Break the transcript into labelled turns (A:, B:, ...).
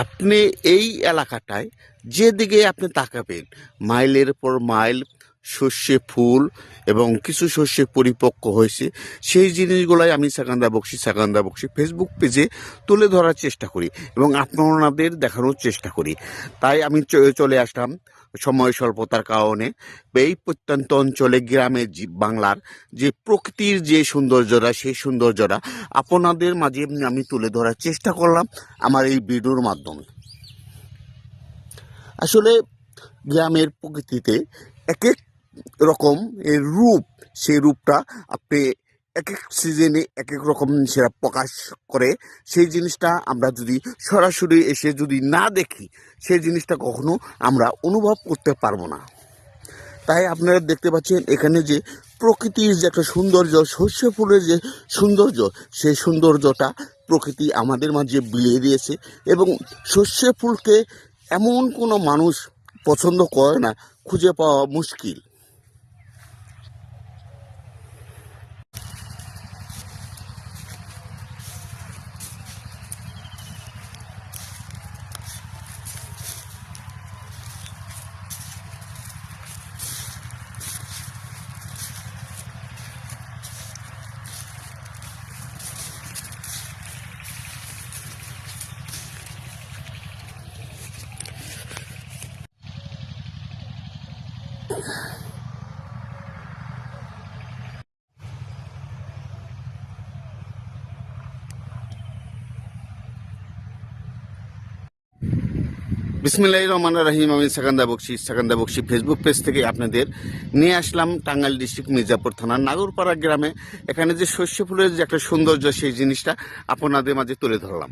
A: আপনি এই এলাকাটায় যেদিকে আপনি তাকাবেন মাইলের পর মাইল শস্যে ফুল এবং কিছু শস্যে পরিপক্ক হয়েছে, সেই জিনিসগুলাই আমি সাকান্দা বক্সি ফেসবুক পেজে তুলে ধরার চেষ্টা করি এবং আপনাদের দেখানোর চেষ্টা করি। তাই আমি চলে আসলাম সময় স্বল্পতার কারণে এই প্রত্যন্ত অঞ্চলে গ্রামে বাংলার যে প্রকৃতির যে সৌন্দর্যটা, সেই সৌন্দর্যটা আপনাদের মাঝে আমি তুলে ধরার চেষ্টা করলাম আমার এই ভিডিওর মাধ্যমে। আসলে গ্রামের প্রকৃতিতে এক এক রকম এর রূপ, সেই রূপটা আপনি এক এক সিজনে এক এক রকম সেটা প্রকাশ করে। সেই জিনিসটা আমরা যদি সরাসরি এসে যদি না দেখি, সেই জিনিসটা কখনো আমরা অনুভব করতে পারবো না। তাই আপনারা দেখতে পাচ্ছেন এখানে যে প্রকৃতির যে একটা সৌন্দর্য, শস্য ফুলের যে সৌন্দর্য, সেই সৌন্দর্যটা প্রকৃতি আমাদের মাঝে বিলিয়ে দিয়েছে। এবং শস্য ফুলকে এমন কোনো মানুষ পছন্দ করে না, খুঁজে পাওয়া মুশকিল। বিসমিল্লাহির রহমানির রহিম। আমি সাকান্দা বক্সি ফেসবুক পেজ থেকে আপনাদের নিয়ে আসলাম টাঙ্গাইল ডিস্ট্রিক্ট মির্জাপুর থানার নাগরপাড়া গ্রামে। এখানে যে শস্য ফুলের যে একটা সৌন্দর্য, সেই জিনিসটা আপনাদের মাঝে তুলে ধরলাম।